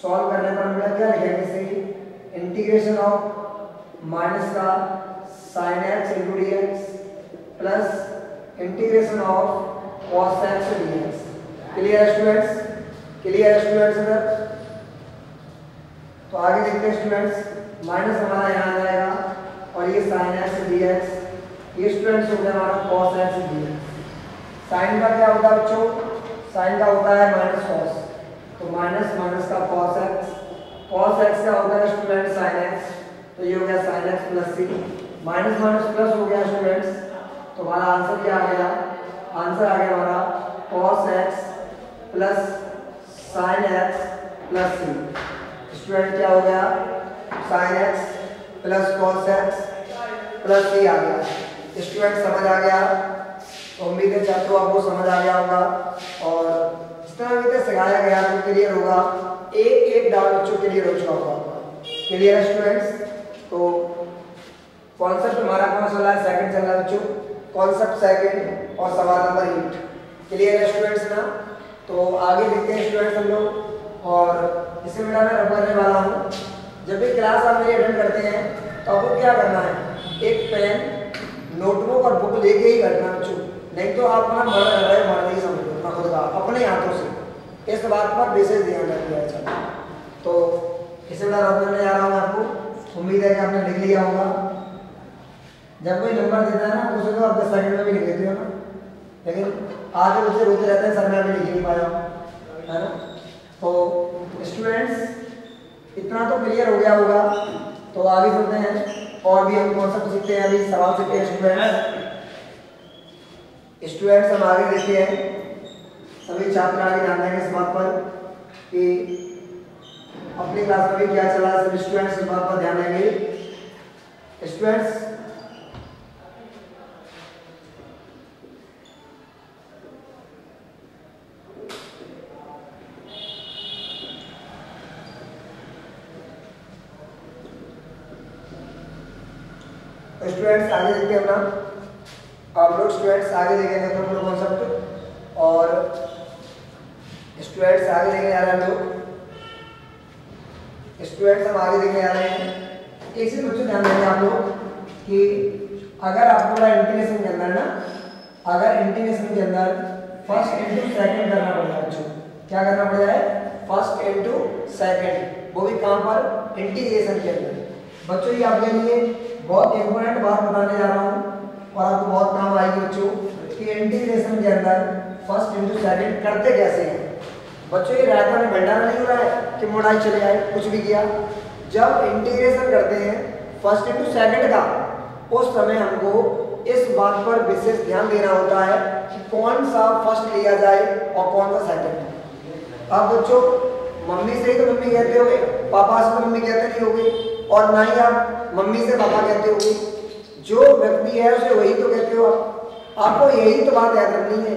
Solve करने पर हमें क्या लिखेंगे इसे इंटीग्रेशन ऑफ माइनस का sin x into D x plus integration of cos x dx। Clear है स्टूडेंट्स? क्लियर है स्टूडेंट्स? अगर तो आगे देखते हैं स्टूडेंट्स, माइनस हमारा यहाँ आ जाएगा और ये sin x dx, ये स्टूडेंट्स हो गया हमारा cos x dx। साइन का क्या होता है बच्चों? साइन का होता है माइनस cos, तो माइनस माइनस का cos x, cos x का होता है स्टूडेंट sin x, तो ये हो गया sin x plus c, minus minus plus हो गया स्टूडेंट्स, तो हमारा आंसर क्या आ गया? आंसर आ गया हमारा cos x plus sin x plus c। Student क्या हो गया? sin x plus cos x plus c आ गया। स्टूडेंट समझ आ गया? तो उम्मीद है छात्रों आपको समझ आ गया होगा और जितना भी सिखाया गया तो क्लियर होगा, एक एक डाउट बच्चों क्लियर हो चुका होगा। क्लियर है स्टूडेंट्स? तो कॉन्सेप्ट हमारा कौन सा चल रहा है? सेकंड चल रहा है बच्चों, कॉन्सेप्ट सेकंड और सवाल नंबर 8। क्लियर है स्टूडेंट्स ना? तो आगे देखते हैं स्टूडेंट्स हम लोग, और इसे बेटा मैं रब करने वाला हूँ। जब भी क्लास आप मेरी अटेंड करते हैं तो आपको क्या करना है? एक पेन, नोटबुक और बुक लेके ही बैठना बच्चों, नहीं तो आप ना मर नहीं समझ लो खुद का अपने हाथों से। इस बात पर विशेष ध्यान रखिए। अच्छा, तो इसे बड़ा रब करने जा रहा हूँ आपको, उम्मीद है कि आपने लिख लिया होगा। जब कोई नंबर देता है ना तो उसे तो आप 10 सेकंड में भी लिख देते हो ना, लेकिन आगे बच्चे रोते रहते हैं सर मैं भी लिख नहीं पाया, है ना? तो स्टूडेंट्स इतना तो क्लियर हो गया होगा, तो आगे चलते हैं और भी हम कॉन्सेप्ट सीखते हैं, अभी सवाल सीखते हैं स्टूडेंट्स हम आगे देखते हैं। सभी छात्र आगे ध्यान देंगे इस बात पर कि अपनी क्लास में भी क्या चला है, सभी स्टूडेंट्स इस बात पर ध्यान देंगे। स्टूडेंट्स स्टूडेंट्स आगे देखते हैं अपना, आप लोग स्टूडेंट्स आगे देखेंगे अपना पूरा कॉन्सेप्ट, और स्टूडेंट्स आगे देखने जा रहे हैं लोग, स्टूडेंट्स हम आगे देखने जा रहे हैं। एक चीज बच्चों ध्यान देंगे आप लोग कि अगर आपको बड़ा इंटीग्रेशन के अंदर ना, अगर इंटीग्रेशन के अंदर फर्स्ट इंटू सेकंड करना पड़ेगा बच्चों, क्या करना पड़ेगा? फर्स्ट इंटू सेकंड, वो भी कहां पर? इंटीग्रेशन के अंदर। बच्चों ये आपके लिए बहुत इंपॉर्टेंट बात बताने जा रहा हूँ और आपको बहुत काम आएगी बच्चों कि इंटीग्रेशन के अंदर फर्स्ट इंटू सेकंड करते कैसे हैं। बच्चों ये रायता में भंडारा नहीं हो रहा है कि मोड़ाई चले आए कुछ भी किया। जब इंटीग्रेशन करते हैं फर्स्ट इंटू सेकंड का, उस समय हमको इस बात पर विशेष ध्यान देना होता है कि कौन सा फर्स्ट लिया जाए और कौन सा सेकंड। अब बच्चों मम्मी से ही तो मम्मी कहते होगे, पापा से तो मम्मी कहते नहीं होगे, और ना ही आप मम्मी से पापा कहते होगे। जो व्यक्ति है उसे वही तो कहते हो आप। आपको यही तो बात याद रखनी है,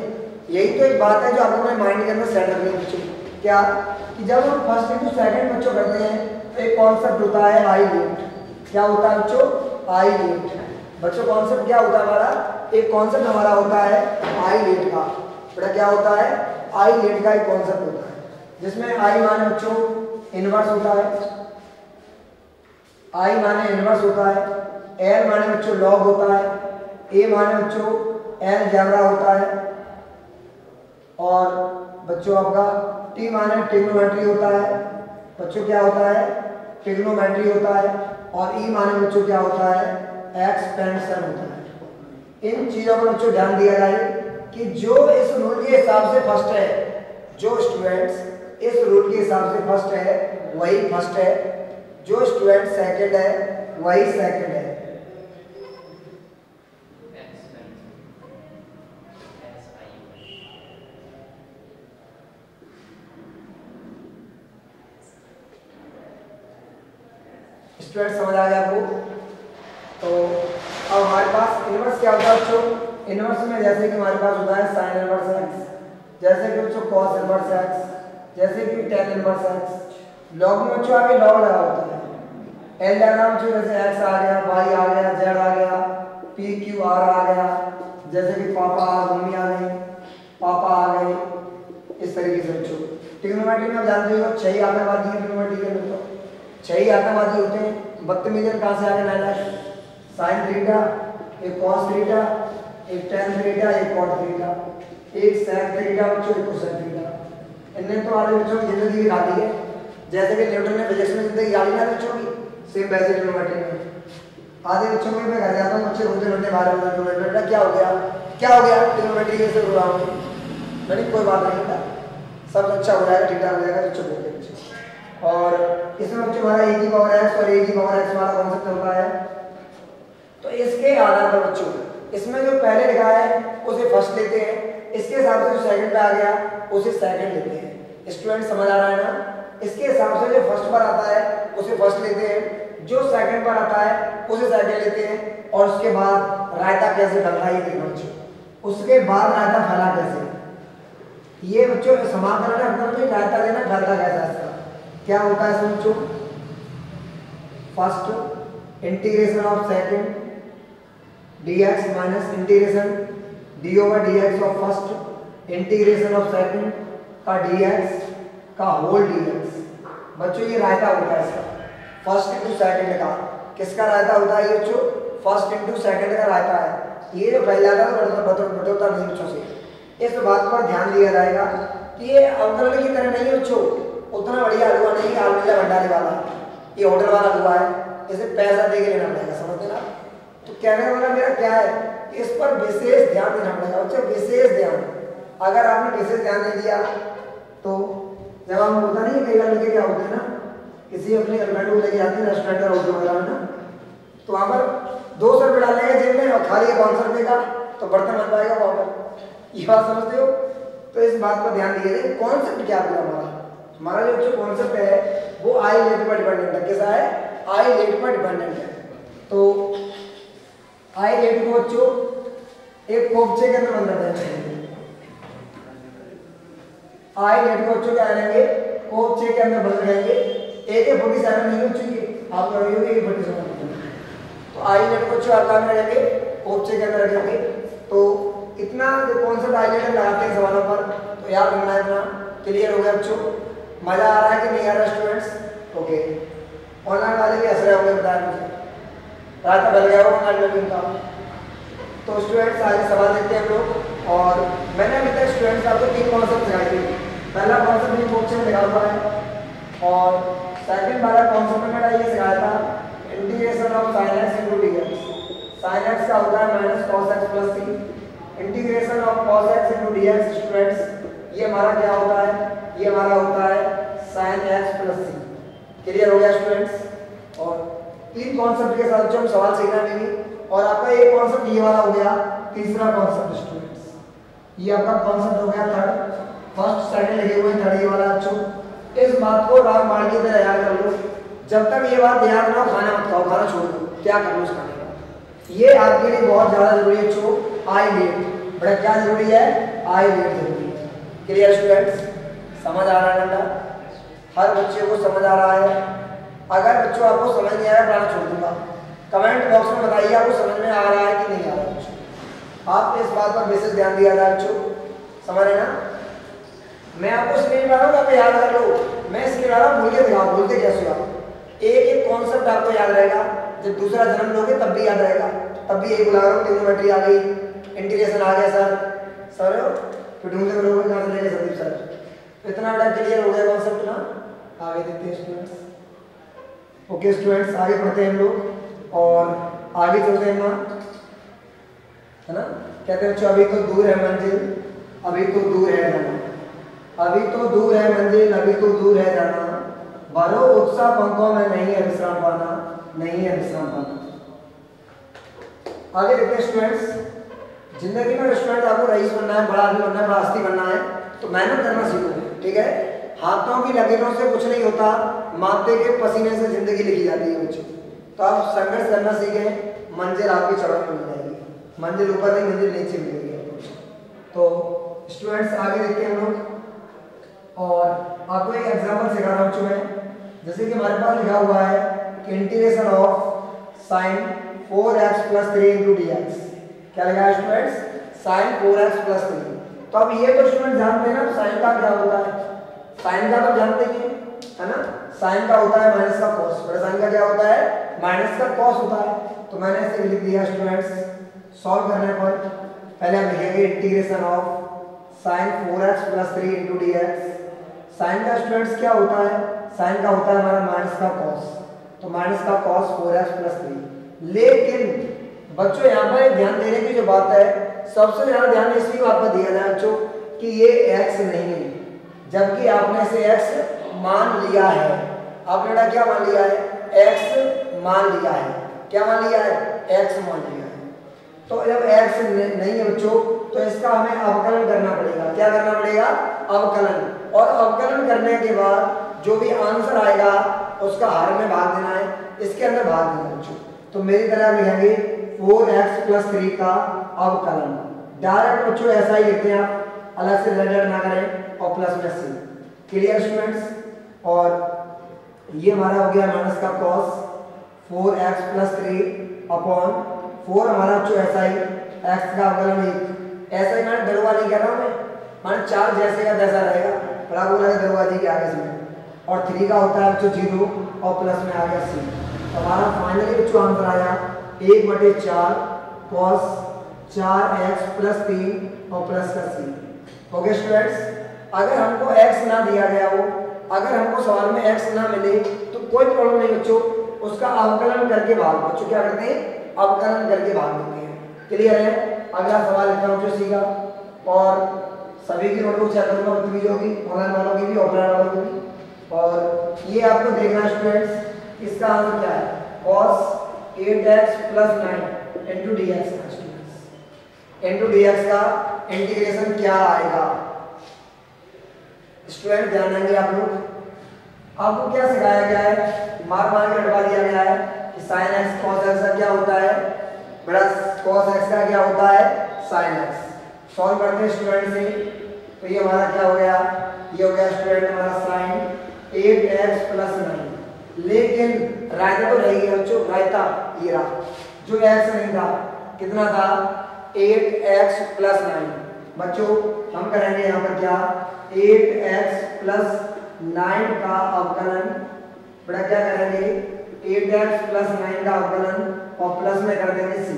यही तो एक बात है जो आपको अपने माइंड के अंदर सेट करनी है बच्चों। क्या कि जब हम फर्स्ट इंटू सेकंड बच्चों करते हैं तो एक कॉन्सेप्ट होता है आई लिमिट। क्या होता है बच्चों? आई लिमिट। बच्चों कॉन्सेप्ट क्या होता है हमारा? एक कॉन्सेप्ट हमारा होता है आई लिमिट का। बेटा क्या होता है? आई लिमिट का एक कॉन्सेप्ट होता है, जिसमें आई माने बच्चों इनवर्स होता है, आई माने इनवर्स होता है, एल माने बच्चों लॉग होता है, ए माने बच्चों अलजेब्रा होता है, और बच्चों आपका टी माने ट्रिग्नोमेट्री होता है। बच्चों क्या होता है? ट्रिग्नोमेट्री होता है, और ई माने बच्चों क्या होता है? एक्सपेंशन होता है। इन चीजों पर बच्चों ध्यान दिया जाए कि जो इस रूल के हिसाब से फर्स्ट है, जो स्टूडेंट्स इस रूल के हिसाब से फर्स्ट है वही फर्स्ट है, जो स्टूडेंट सेकंड है वही सेकंड है। स्टूडेंट समझ आ गया आपको? तो अब हमारे पास इनवर्स क्या होता है बच्चों? इनवर्स में जैसे कि हमारे पास होता है साइन इनवर्स एक्स, जैसे कि बच्चों कॉस इनवर्स एक्स, जैसे कि टेन इनवर्स एक्स। लॉग में बच्चों आगे लॉग लगा होता है। एल डायग्राम बच्चों जैसे एक्स आ गया, वाई आ गया, जेड आ गया, पी क्यू आर आ गया, जैसे कि पापा मम्मी आ गई, पापा आ गए, इस तरीके से बच्चों ट्रिग्नोमेट्री में आप जानते हो 6 आतंकवादी हैं ट्रिग्नोमेट्री के अंदर, तो 6 आतंकवादी होते हैं। 32 कहाँ से आ गए 9 लाख, साइन थीटा, एक कॉस थीटा, एक टेन थीटा, एक कॉट थीटा, एक सेक थीटा बच्चों, एक कोसेक थीटा। इनने तो आधे बच्चों की जिंदगी बिगा दी है, जैसे कि न्यूटन ने फिजिक्स में जिंदगी गाड़ी ना बच्चों की, सेम वैसे ट्रिग्नोमेट्री में। आधे बच्चों में मैं घर जाता हूँ, बच्चे रोते रोते बाहर होता है, क्या हो गया क्या हो गया, ट्रिग्नोमेट्री कैसे हो रहा हूँ मैंने, कोई बात नहीं बेटा, सब अच्छा हो जाएगा, ठीक ठाक हो जाएगा, चुप हो गए। और इसमें बच्चों हमारा ए की पावर एक्स और ए की पावर एक्स वाला कॉन्सेप्ट चलता है। तो इसके आधार पर बच्चों इसमें जो पहले लिखा है उसे फर्स्ट लेते हैं, इसके हिसाब से जो सेकंड पे आ गया उसे सेकंड लेते हैं। स्टूडेंट समझ आ रहा है ना? इसके हिसाब से जो फर्स्ट पर आता है उसे फर्स्ट लेते हैं, जो सेकंड पर आता है उसे सेकंड लेते हैं, और उसके बाद रायता कैसे बनता है ये देखना बच्चों, उसके बाद रायता फैला कैसे, ये बच्चों समाकलन है अपना, में रायता देना फैलता कैसा है इसका क्या होता है बच्चों। First integration of second dx minus integration d over dx of first integration of second का dx का होल dx। बच्चों ये रायता होता है इसका, फर्स्ट इंटू सेकंड का। किसका रायता होता है ये बच्चों? फर्स्ट इंटू सेकंड का रायता है। ये जो फैल जाता है तो बटोता नहीं बच्चों से। इस बात पर ध्यान दिया जाएगा कि ये अवतरण की तरह नहीं है बच्चों, उतना बढ़िया हलवा नहीं है आलूला भंडारी वाला, ये होटल वाला हलवा है, इसे पैसा दे के लेना पड़ेगा, समझते ना? तो कहने वाला मेरा क्या है, इस पर विशेष ध्यान देना पड़ेगा बच्चों, विशेष ध्यान। अगर आपने विशेष ध्यान नहीं दिया तो जब हम होता नहीं कई बार लेके क्या होते हैं ना, किसी अपने गर्लफ्रेंड को लेके जाते हैं रेस्टोरेंट और होटल वगैरह में ना, तो वहाँ पर 200 रुपये डालने का जेब में और खाली 500 रुपये का, तो बर्तन बन पाएगा वहाँ पर, ये बात समझते हो? तो इस बात पर ध्यान दिए। कॉन्सेप्ट क्या होगा हमारा जो कॉन्सेप्ट है वो आई लेट पर डिपेंडेंट है। कैसा है? आई लेट पर डिपेंडेंट है। तो आई लेट को बच्चों एक कोपचे के अंदर बंद करते हैं। आई लेट को बच्चों क्या करेंगे? कोपचे के अंदर बंद करेंगे। AK-47 नहीं हो चाहिए आप करोगे AK-47। तो आई लेट को बच्चों आपका में रखेंगे, कोपचे के अंदर रखेंगे। तो इतना जो कॉन्सेप्ट आई लेट लगाते हैं सवालों पर, तो याद रखना है, इतना क्लियर हो गया बच्चों? मजा आ रहा है कि नहीं आ रहा स्टूडेंट्स? ओके, ऑनलाइन वाले भी हंस रहे होंगे, बताया मुझे रात बदल गया होगा ऑनलाइन लर्निंग का। तो स्टूडेंट्स आगे सवाल देखते हैं हम लोग। और मैंने अभी तक स्टूडेंट्स आपको 3 कॉन्सेप्ट सिखाए थे। पहला कॉन्सेप्ट ये कोपचे में लिखा हुआ है, और सेकंड वाला कॉन्सेप्ट मैंने ये सिखाया था integration of sin x into dx। sin x का होता है minus cos x plus c। Integration of cos x into dx students ये हमारा क्या होता है? ये हमारा होता है sin x plus c। Clear हो गया स्टूडेंट्स? और 3 कॉन्सेप्ट के साथ जो हम सवाल सीखना भी, और आपका एक कॉन्सेप्ट ये वाला हो गया। तीसरा कॉन्सेप्ट स्टूडेंट्स ये आपका कॉन्सेप्ट हो गया थर्ड, फर्स्ट सेकंड लगे हुए थर्ड ये वाला बच्चों। इस बात को राग मार के तरह याद कर लो, जब तक ये बात याद ना हो खाना मत खाओ, खाना छोड़ दो, क्या कर लो इस खाने का। ये आपके लिए बहुत ज्यादा जरूरी है बच्चों, आई लेट। बड़ा क्या जरूरी है? आई लेट जरूरी है। Clear students? समझ आ रहा है बेटा? हर बच्चे को समझ आ रहा है? अगर बच्चों आपको समझ नहीं आ रहा पढ़ाना छोड़ दूंगा, कमेंट बॉक्स में बताइए आपको समझ में आ रहा है कि नहीं आ रहा है। आप इस बात पर विशेष ध्यान दिया जाए बच्चों, समझ रहे ना? मैं आपको इसलिए नहीं बता रहा हूँ आपको याद कर लो, मैं इसलिए बता रहा हूँ, भूल के दिखाओ, भूलते कैसे आप? एक एक कॉन्सेप्ट आपको याद रहेगा, जब दूसरा जन्म लोगे तब भी याद रहेगा, तब भी यही बुला रहा हूँ, ट्रिग्नोमेट्री आ गई, इंटीग्रेशन आ गया सर फिर ढूंढते बोलोगे कहाँ से लेंगे संदीप सर। इतना बड़ा क्लियर हो गया कॉन्सेप्ट ना? आगे देखते हैं स्टूडेंट्स। ओके स्टूडेंट्स, आगे पढ़ते हैं हम लोग और आगे चलते हैं ना, है ना? कहते हैं बच्चों अभी तो दूर है मंजिल, अभी तो दूर है जाना, अभी तो दूर है मंजिल, अभी तो दूर है जाना, भरो उत्साह पंखों में नहीं है विश्राम पाना, नहीं है विश्राम पाना। आगे देखते हैं स्टूडेंट्स। जिंदगी में स्टूडेंट आपको रईस बनना है, बड़ा आदमी बनना है, बड़ा हस्ती बनना है, तो मेहनत करना सीखो, ठीक है? हाथों की लकीरों से कुछ नहीं होता, माथे के पसीने से जिंदगी लिखी जाती है बच्चों। तो आप संघर्ष करना सीखें, मंजिल आपकी चढ़ाई मिल जाएगी, मंजिल ऊपर नहीं मंजिल नीचे मिलेगी। तो स्टूडेंट्स आगे देखते हैं हम लोग, और आपको एक एग्जांपल सिखा रहा हूँ बच्चों मैं। जैसे कि हमारे पास लिखा हुआ है कि integration of sine 4x plus 3 into dx। क्या लिखा है स्टूडेंट्स? Sign 4x plus 3। तो अब ये तो स्टूडेंट जानते हैं ना साइन का क्या होता है? साइन का तो जानते ही है ना, साइन का होता है माइनस का कॉस, बड़ा साइन का क्या होता है माइनस का कॉस होता है। तो मैंने इसे लिख दिया स्टूडेंट्स। सॉल्व करने पर पहले हम लिखेंगे integration of sine 4x plus 3 into D X. Sine का स्टूडेंट्स क्या होता है, साइन का होता है हमारा माइनस का कॉस, तो माइनस का कॉस 4x प्लस 3। लेकिन बच्चों यहाँ पर ध्यान देने की जो बात है, सबसे ज्यादा ध्यान इसी बात पर दिया जाए बच्चों कि ये x नहीं है, जबकि आपने इसे x मान लिया है। आपने बेटा क्या मान लिया है, x मान लिया है। क्या मान लिया है, x मान लिया है। तो जब x नहीं है बच्चों तो इसका हमें अवकलन करना पड़ेगा। क्या करना पड़ेगा, अवकलन। और अवकलन करने के बाद जो भी आंसर आएगा उसका हर में भाग देना है, इसके अंदर भाग देना है बच्चों। तो मेरी तरह लिखेंगे 4x प्लस 3 का अवकलन। डायरेक्ट बच्चों ऐसा ही लिखते हैं आप, अलग से डिवाइड ना करें और प्लस में c। Clear students. और ये हमारा हो गया माइनस का cos 4x प्लस 3 अपॉन 4 हमारा बच्चों ऐसा ही x का अवकलन 1। ऐसा ही मैंने दरवाजे कह रहा हूँ मैं 4 जैसे का जैसा रहेगा, बराबर है दरवाजे के आगे से। और 3 का होता है बच्चों 0 और प्लस में आ गया c। तो हमारा फाइनली बच्चों आंसर आया 1/4 cos 4x प्लस 3 और प्लस का c। Okay students. अगर हमको x ना दिया गया हो, अगर हमको सवाल में x ना मिले तो कोई प्रॉब्लम नहीं बच्चों, उसका अवकलन करके भाग। बच्चों क्या करते हैं, अवकलन करके भाग देते हैं। क्लियर है। अगला सवाल लिखता हूँ बच्चों सी का, और सभी की नोटबुक चेक करूंगा, बच्चों होगी ऑनलाइन वालों की भी ऑफलाइन वालों की भी। और ये आपको देखना है स्टूडेंट्स, इसका आंसर क्या है, cos 8x plus 9 into D x. Into D x का इंटीग्रेशन क्या आएगा स्टूडेंट, ध्यान देंगे आप लोग। आपको क्या सिखाया गया है, मार मार के हटवा दिया गया है कि sin x cos x का क्या होता है, बड़ा cos x का क्या होता है sin x। सॉल्व करते हैं स्टूडेंट से। तो ये हमारा क्या हो गया, ये हो गया स्टूडेंट हमारा sin 8x प्लस 9। लेकिन रायता तो रह गया बच्चों, रायता ये रहा, जो x नहीं था कितना था 8x प्लस 9। बच्चों हम करेंगे यहाँ पर क्या, 8x प्लस 9 का अवकलन, बड़ा क्या करेंगे 8x प्लस 9 का अवकलन और प्लस में कर देंगे c।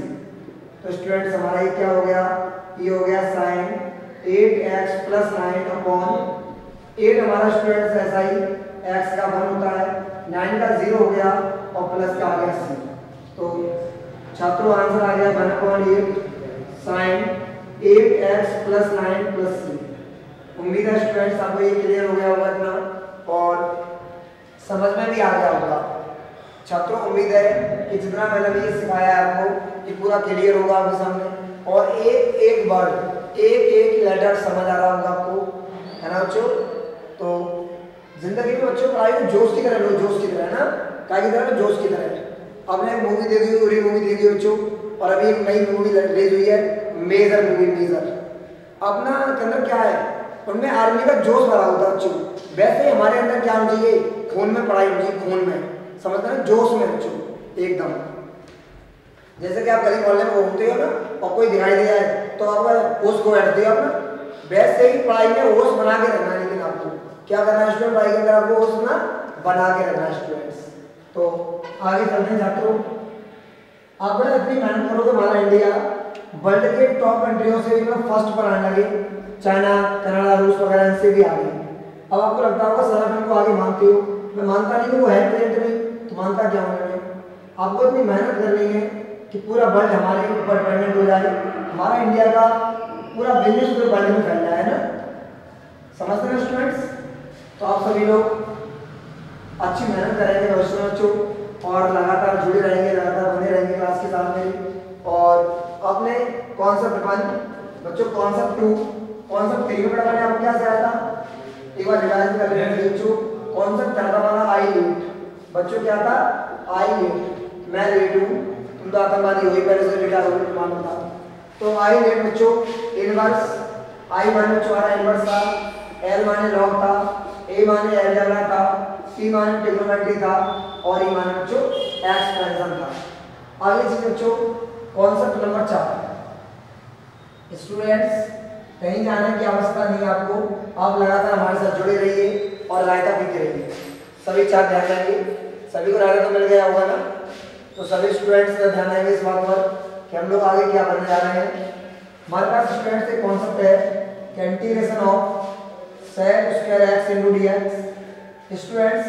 तो स्टूडेंट्स हमारा ये क्या हो गया, ये हो गया sin 8x प्लस 9 अपॉन 8 हमारा स्टूडेंट्स ऐसा ही x का 1 होता है, 9 का 0 हो गया और प्लस का आ गया c। तो छात्रों आंसर आ गया 1/8 sin 8x plus 9 plus c। उम्मीद है स्टूडेंट्स आपको ये क्लियर हो गया होगा इतना, और समझ में भी आ गया होगा। छात्रों उम्मीद है कि जितना मैंने भी सिखाया है आपको कि पूरा क्लियर होगा आपके सामने, और एक एक वर्ड एक एक लेटर समझ आ रहा होगा आपको, है ना बच्चों। तो जिंदगी में बच्चों पढ़ाई को जोश की तरह लो, जोश की तरह ना, क्या की तरह, जोश की तरह। आपने एक मूवी देखी, उरी मूवी देखी बच्चों, और अभी एक नई मूवी रिलीज हुई है मेजर मूवी, मेजर। अपना के अंदर क्या है, उनमें आर्मी का जोश भरा होता है बच्चों, वैसे ही हमारे अंदर क्या होना चाहिए, खून में पढ़ाई होनी चाहिए, खून में, समझते हैं, जोश में बच्चों एकदम। जैसे कि आप गली मोहल्ले में घूमते हो ना और कोई दिखाई दिया है तो आप होश को बैठते हो अपना, वैसे ही पढ़ाई में होश बना के रखना है। लेकिन आपको क्या करना है स्टूडेंट, पढ़ाई के अंदर आपको होश ना बना के रखना है स्टूडेंट्स। तो आगे चलते हैं छात्रों। आप बड़ा इतनी मेहनत करोगे, हमारा इंडिया वर्ल्ड के टॉप कंट्रियों से भी फर्स्ट पर आने लगे, चाइना, कनाडा, रूस वगैरह इनसे भी आगे। अब आपको लगता होगा सर को आगे मानते हो, मैं मानता नहीं कि वो है प्रेजेंट में, तो मानता क्या हूँ मैं। आपको इतनी मेहनत करनी है कि पूरा वर्ल्ड हमारे ऊपर डिपेंडेंट हो जाए। हमारा इंडिया का पूरा बिजनेस पूरे वर्ल्ड में फैल रहा है ना, समझते हैं स्टूडेंट्स। तो आप सभी लोग अच्छी मेहनत करेंगे भविष्य में बच्चों, और लगातार जुड़े रहेंगे, लगातार बने रहेंगे क्लास के साथ में। और अपने कॉन्सेप्ट 1 बच्चों, कॉन्सेप्ट 2, कॉन्सेप्ट 3 में पढ़ाने आपको क्या सिखाया था, एक बार रिवाइज कर लेंगे बच्चों। कॉन्सेप्ट था हमारा आई लेट, बच्चों क्या था, आई लेट, मैं लेट हूँ, तुम तो आतंकवादी हो ही पहले से लेटा हो मालूम था। तो आई लेट बच्चों इनवर्स, आई माने बच्चों हमारा इनवर्स था, एल माने लॉग था, ए माने अलजेब्रा था, सी माने ट्रिग्नोमेट्री था, और ई माने बच्चों एक्सपेंशन था। आगे चीज बच्चों कॉन्सेप्ट नंबर 4। स्टूडेंट्स कहीं जाने की आवश्यकता नहीं है आपको, आप लगातार हमारे साथ जुड़े रहिए। और रायता पीते रहिए। सभी चार ध्यान देंगे, सभी को रायता तो मिल गया होगा ना। तो सभी स्टूडेंट्स का ध्यान देंगे इस बात पर कि हम लोग आगे क्या करने जा रहे हैं। हमारे पास स्टूडेंट्स एक कॉन्सेप्ट है कि integration of sec square x into dx। Students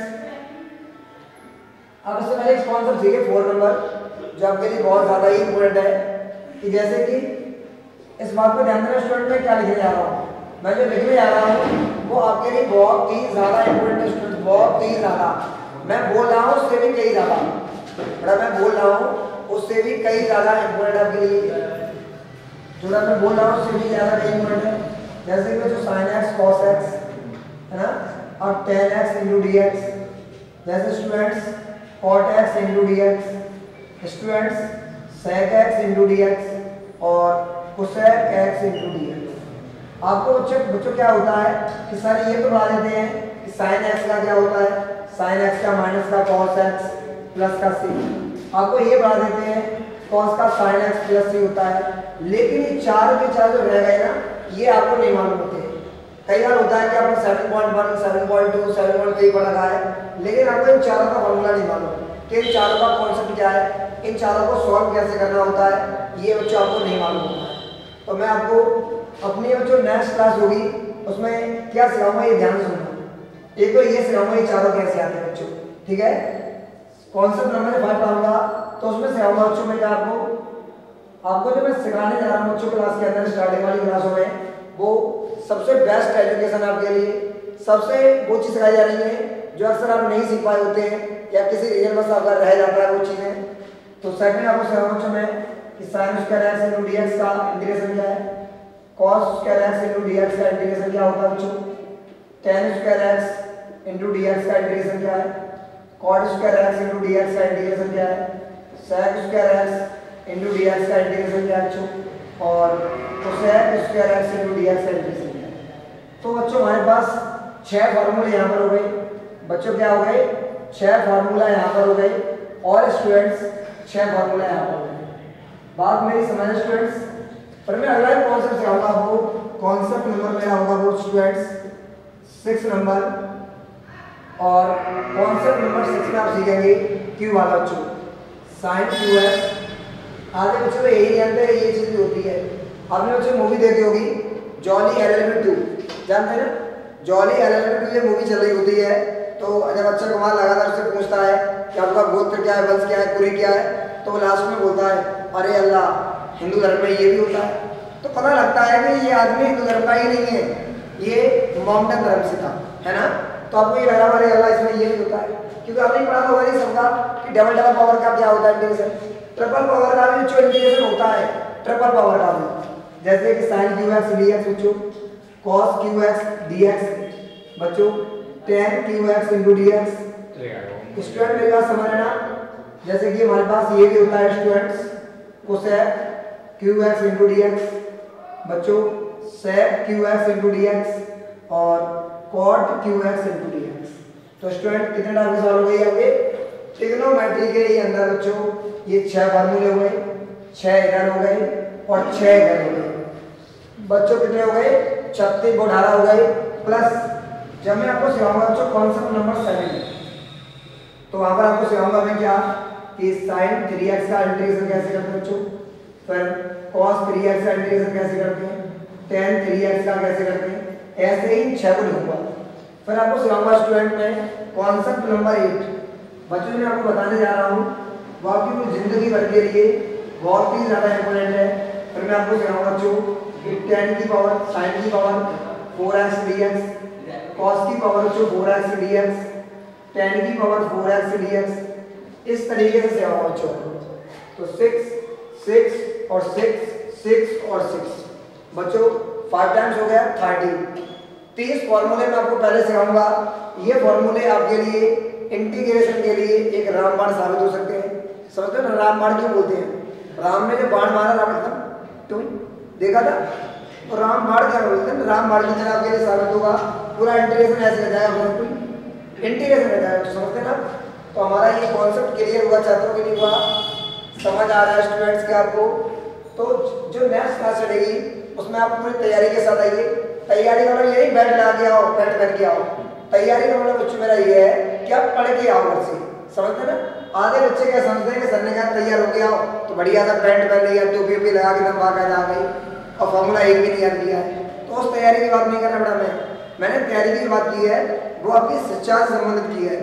अब इससे पहले एक कॉन्सेप्ट सीखे 4 नंबर जो आपके लिए बहुत ज़्यादा ही इम्पोर्टेंट है कि जैसे कि इस बात को ध्यान देना स्टूडेंट मैं क्या लिखने जा रहा हूँ। मैं जो लिखने जा रहा हूँ वो आपके लिए बहुत ही ज़्यादा इम्पोर्टेंट है स्टूडेंट, बहुत ही ज़्यादा। मैं बोल रहा हूँ उससे भी कई ज़्यादा, बड़ा मैं बोल रहा हूँ उससे भी कई ज़्यादा इम्पोर्टेंट है आपके लिए। जो मैं बोल रहा हूँ उससे भी ज़्यादा कई इम्पोर्टेंट है। जैसे कि जो sin x cos x है ना, और tan x into D X. जैसे students cot x into D X, students sec x into D X और cosec x into D X. आपको बच्चों क्या होता है कि सर ये तो बता देते हैं कि sin x का क्या होता है, sin x का माइनस का cos x प्लस का c। आपको ये बता देते हैं cos का sin x प्लस c होता है, लेकिन ये चार के चार जो रह गए ना ये आपको नहीं मालूम होते। कई बार होता है कि आपने 7.1, 7.2, 7.3 पढ़ रखा है, लेकिन आपको इन चारों का फॉर्मूला नहीं मालूम कि इन चारों का कॉन्सेप्ट क्या है, इन चारों को सॉल्व कैसे करना होता है, ये बच्चों आपको नहीं मालूम होता है। तो मैं आपको अपनी जो नेक्स्ट क्लास होगी उसमें क्या सिखाऊंगा ये ध्यान सुनना। एक तो ये सिखाऊंगा ये चारों कैसे आते हैं बच्चों, ठीक है। कॉन्सेप्ट नंबर 5 पढ़ाऊंगा तो उसमें सिखाऊंगा बच्चों में क्या आपको जो मैं सिखाने जा रहा हूँ बच्चों क्लास के अंदर स्टार्टिंग वाली क्लासों में वो सबसे बेस्ट एजुकेशन आपके लिए, सबसे वो चीज़ सिखाई जा रही है जो अक्सर आप नहीं सीख पाए होते हैं या किसी रीजन में आपका रह जाता है वो चीज़ें। तो सेकंड आपको सिखाऊंगा बच्चों में कि sin square x into dx का इंटीग्रेशन क्या है, cos square x into dx का इंटीग्रेशन क्या होता है बच्चों, tan square x into dx का इंटीग्रेशन क्या है, cot square x into dx का इंटीग्रेशन क्या है, sec square x into dx का इंटीग्रेशन क्या है बच्चों, और cosec square x into dx का इंटीग्रेशन क्या है। तो बच्चों हमारे पास 6 फार्मूले यहाँ पर हो गए बच्चों, क्या हो गए 6 फार्मूला यहाँ पर हो गए और स्टूडेंट्स 6 फार्मूला यहाँ पर हो गए। बात मेरी समझ स्टूडेंट्स। पर मैं अगला कॉन्सेप्ट सिखाऊंगा आपको, कॉन्सेप्ट नंबर मेरा होगा वो स्टूडेंट्स 6 नंबर, और कॉन्सेप्ट नंबर 6 में आप सीखेंगे क्यू वाला बच्चों, sin क्यू है। आगे बच्चों तो यही जानते हैं ये चीज़ होती है। आपने बच्चों मूवी देखी होगी जॉली LLB 2, जानते हैं ना, जॉली LLB 2 ये मूवी चल रही होती है। तो जब अक्षय कुमार लगातार उससे पूछता है कि आपका गोत्र क्या है, वंश क्या है, कुरी क्या है, तो लास्ट में बोलता है अरे अल्लाह हिंदू धर्म में ये भी होता है। तो पता लगता है कि ये आदमी हिंदू धर्म का ही नहीं है, ये मोहम्मदन धर्म से था, है ना। तो आपको ये लग रहा है अल्लाह इसमें ये भी होता है, क्योंकि आपने पढ़ा होगा नहीं सबका कि डबल पावर का क्या होता है इंटीग्रेशन, ट्रिपल पावर का भी जो इंटीग्रेशन होता है ट्रिपल पावर का भी, जैसे कि sin Q x D x बच्चों, cos Q x D x बच्चों, tan Q x into D x. Student मेरी बात समझ लेना, जैसे कि हमारे पास ये भी होता है students cosec Q x into D x बच्चों, sec Q x into D X और cot Q x into D x. तो स्टूडेंट कितने टाइप के सवाल हो गए आपके ट्रिग्नोमेट्री के अंदर बच्चों, ये 6 फार्मूले हो गए, 6 इधर हो गए और 6 इधर हो गए बच्चों। कितने हो गए 36 को 18 हो गए, प्लस जब मैं आपको सिखाऊंगा बच्चों कॉन्सेप्ट नंबर 7, तो वहां पर आपको सिखाऊंगा मैं क्या कि sin 3x का इंटीग्रेशन कैसे करते हैं बच्चों, फिर cos 3x का इंटीग्रेशन कैसे करते हैं, tan 3x का कैसे करते हैं, ऐसे ही 6 को लिखूंगा। फिर आपको सिखाऊंगा स्टूडेंट में कॉन्सेप्ट नंबर 8 बच्चों, मैं आपको बताने जा रहा हूँ वो आपकी पूरी जिंदगी भर के लिए बहुत ही ज़्यादा इंपॉर्टेंट है। फिर मैं आपको सिखाऊंगा बच्चों कि tan की पावर sin की पावर 4x dx, cos की पावर बच्चों 4x dx, tan की पावर 4x dx, इस तरीके से सिखाऊंगा बच्चों। तो 6 6 और 6 6 और 6 बच्चों 5 टाइम्स हो गया 30। 30 फॉर्मूले मैं आपको पहले सिखाऊंगा। ये फॉर्मूले आपके लिए इंटीग्रेशन के लिए एक रामबाण साबित हो सकते हैं। समझते हो ना रामबाण क्यों बोलते हैं, राम ने जो बाण मारा रावण था तुम देखा था, तो रामबाण क्या बोलते हैं, रामबाण की तरह आपके लिए साबित होगा। पूरा इंटीग्रेशन ऐसे हो जाएगा, इंटीग्रेशन हो जाएगा, तो समझते ना। तो हमारा ये कॉन्सेप्ट क्लियर हुआ छात्रों के लिए, हुआ समझ आ रहा है स्टूडेंट्स के आपको। तो जो नेक्स्ट क्लास चलेगी उसमें आप पूरी तैयारी के साथ आइए। तैयारी करो, यही बैठ ला के आओ, बैठ करके आओ, तैयारी का मतलब बच्चों मेरा ये है कि आप पढ़ के आओ घर से, समझते ना। आधे बच्चे क्या समझते हैं कि सर ने कहा तैयार होके आओ तो बढ़िया सा पैंट पहन लिया, टोपी वोपी लगा के एकदम बाकायदा आ गई और फॉर्मूला एक भी नहीं याद किया है। तो उस तैयारी की बात नहीं करना बेटा, मैंने तैयारी की बात की है वो आपकी शिक्षा से संबंधित की है।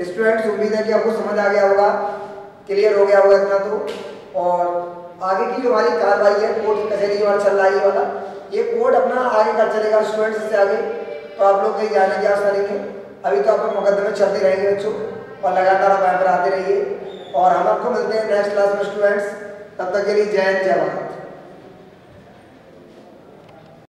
स्टूडेंट्स उम्मीद है कि आपको समझ आ गया होगा, क्लियर हो गया होगा इतना तो। और आगे की जो हमारी कार्रवाई है कोर्ट कचहरी जो चल रहा है वाला, ये कोर्ट अपना आगे कर चलेगा स्टूडेंट्स से आगे, तो आप लोग कहीं जाने की आवश्यकता नहीं है। अभी तो आपके मुकदमे चलते रहेंगे बच्चों और लगातार आप यहाँ पर आते रहिए और हम आपको मिलते हैं नेक्स्ट क्लास में स्टूडेंट्स। तब तक के लिए जय हिंद जय भारत।